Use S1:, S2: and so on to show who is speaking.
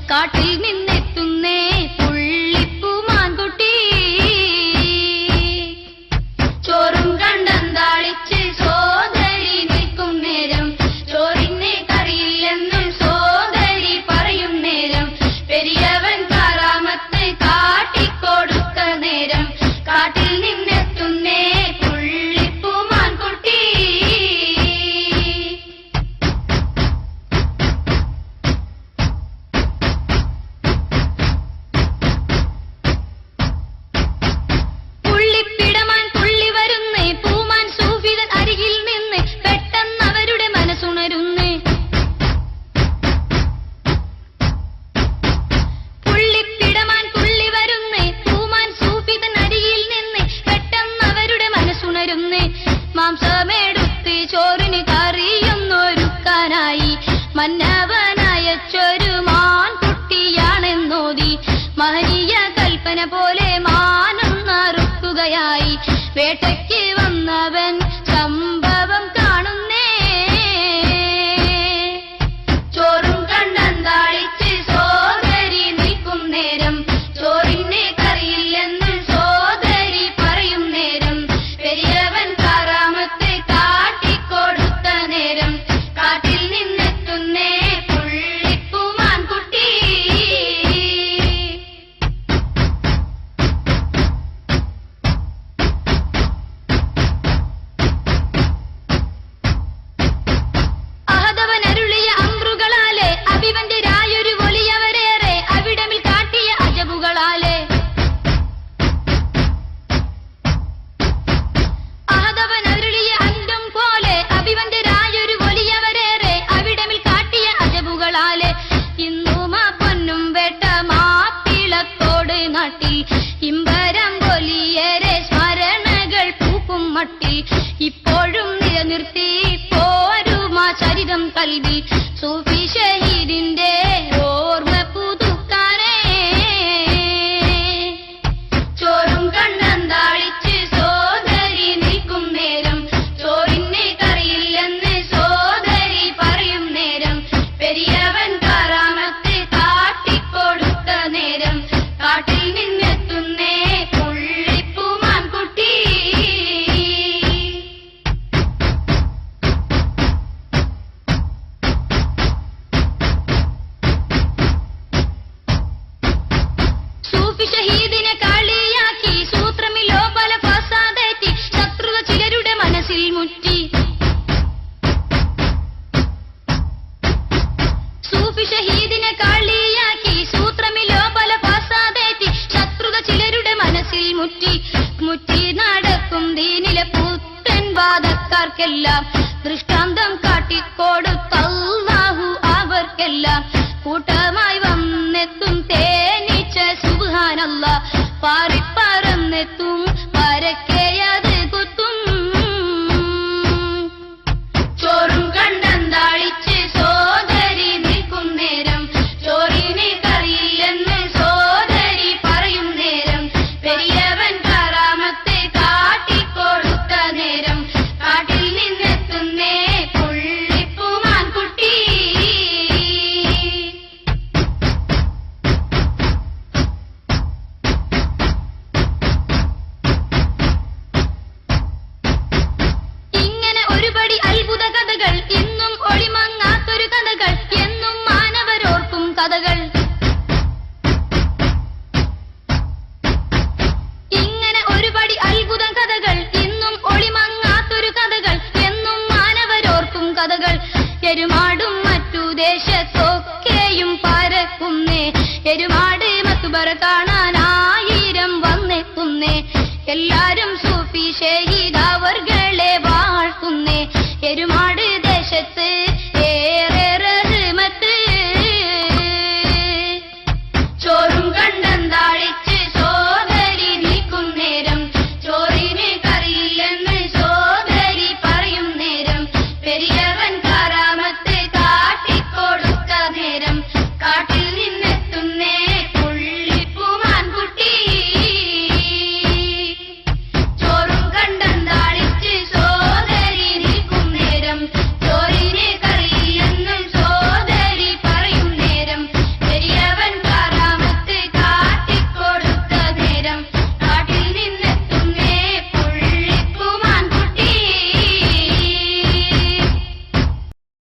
S1: കാട്ടിൽ നിന്നെത്തുന്നേ പുള്ളിപ്പൂ മാൻകുട്ടി. ചോറും കണ്ടം താളിച്ച് സോദരി നിൽക്കും നേരം, ചോറിന് കറിയില്ലെന്ന് സോദരി പറയും നേരം, പെരിയവൻ കാറാമത്ത് കാട്ടിക്കൊടുത്ത നേരം, കാട്ടിൽ നിന്നെത്തുന്നേ പുള്ളിപ്പൂ മാൻകുട്ടി. പുള്ളിപ്പിടമാൻ തുള്ളി വരുന്നേ, പൂമാൻ സൂഫിതൻ അരികിൽ നിന്ന് പെട്ടെന്ന് അവരുടെ മനസ്സുണരുന്നേ. പുള്ളിപ്പിടമാൻ തുള്ളി വരുന്നേ, പൂമാൻ സൂഫിതൻ അരികിൽ നിന്ന് പെട്ടെന്ന് അവരുടെ മനസ്സുണരുന്നേ. മാംസമെടുത്ത് ചോറിന് കറിയൊന്നൊരുക്കാനായി മന്നവനയച്ചൊരു മാൻകുട്ടിയാണെന്നോതി, മഹനീയ കൽപ്പന പോലെ മാനം നറുക്കുകയായി. വേട്ടയ്ക്ക് വന്നവൻ സംഭവം കാണുന്നേ, ചോറും കണ്ടം താളിച്ച് സോദരി നിൽക്കും നേരം, ചോറിന് കറിയില്ലെന്ന് സോദരി പറയും നേരം, പെരിയവൻ കാറാമത്ത് കാട്ടിക്കൊടുത്ത നേരം, കാട്ടിൽ നിന്നെത്തുന്നേ പുള്ളിപ്പൂ മാൻകുട്ടി. അഹദവനരുളിയ അമ്രുകളാലെ അഭിവന്ദ്യരായൊരു ഒളിയവരേറെ അവിടമിൽ കാട്ടിയ അജബുകളാലെ. അഹദവനരുളിയ അന്തും പോലെ അഭിവന്ദ്യരായൊരു ഒളിയവരേറെ അവിടമിൽ കാട്ടിയ അജബുകളാലെ. ഇന്നും ആ പൊന്നും വേട്ട മാപ്പിളത്തോട് നാട്ടിൽ, ഇമ്പരം കൊലിയേറെ സ്മരണകൾ പൂക്കും മട്ടിൽ, ഇപ്പോഴും നിലനിർത്തി പോരുമാ ചരിതം കൽവിൽ, സൂഫി ഷഹീദിന്റെ ഓർമ്മ പുതുക്കാനേ. ചോറും കണ്ടം താളിച്ച് സോദരി നിൽക്കും നേരം, ചോറിന് കറിയില്ലെന്ന് സോദരി പറയും നേരം, പെരിയവൻ കാറാമത്ത് കാട്ടിക്കൊടുത്ത നേരം, കാട്ടിൽ നിന്നെത്തുന്നേ പുള്ളിപ്പൂ മാൻകുട്ടി. സൂഫി ഷഹീദിനെ കളിയാക്കി സൂത്രമിലോ പല ഫസാദേറ്റി, ശത്രുത ചിലരുടെ മനസ്സിൽ മുറ്റി. സൂഫി ഷഹീദിനെ കളിയാക്കി സൂത്രമിലോ പല ഫസാദേറ്റി, ശത്രുത ചിലരുടെ മനസ്സിൽ മുറ്റി. മുറ്റി നടക്കും ദീനിലെ പുത്തൻ വാദക്കാർക്കെല്ലാം ദൃഷ്ടാന്തം കാട്ടിക്കൊടുത്തല്ലാഹു അവർക്കെല്ലാം. കൂട്ടമായി വന്നെത്തും തേനീച്ച സുബ്ഹാനല്ലാഹ്, പാറിപ്പറന്നെത്തും പരക്കെയത് കുത്തും. ചോറും കണ്ടം താളിച്ച് സോദരി നിൽക്കും നേരം, ചോറിന് കറിയില്ലെന്ന് സോദരി പറയും നേരം, പെരിയവൻ കാറാമത്ത് കാട്ടിക്കൊടുത്ത നേരം, കാട്ടിൽ നിന്നെത്തുന്നേ പുള്ളിപ്പൂ മാൻകുട്ടി. ഇങ്ങനെ ഒരുപടി അത്ഭുത കഥകൾ, ഇന്നും ഒളിമങ്ങാത്തൊരു കഥകൾ, എന്നും മാനവരോർക്കും കഥകൾ. ഇങ്ങനെ ഒരുപടി അത്ഭുത കഥകൾ, ഇന്നും ഒളിമങ്ങാത്തൊരു കഥകൾ, എന്നും മാനവരോർക്കും കഥകൾ. എരുമാടും മറ്റു ദേശത്തൊക്കെയും പരക്കുന്നേ, എരുമാട് മത്തുബറ കാണാൻ 1000 വന്നെത്തുന്നേ. എല്ലാരും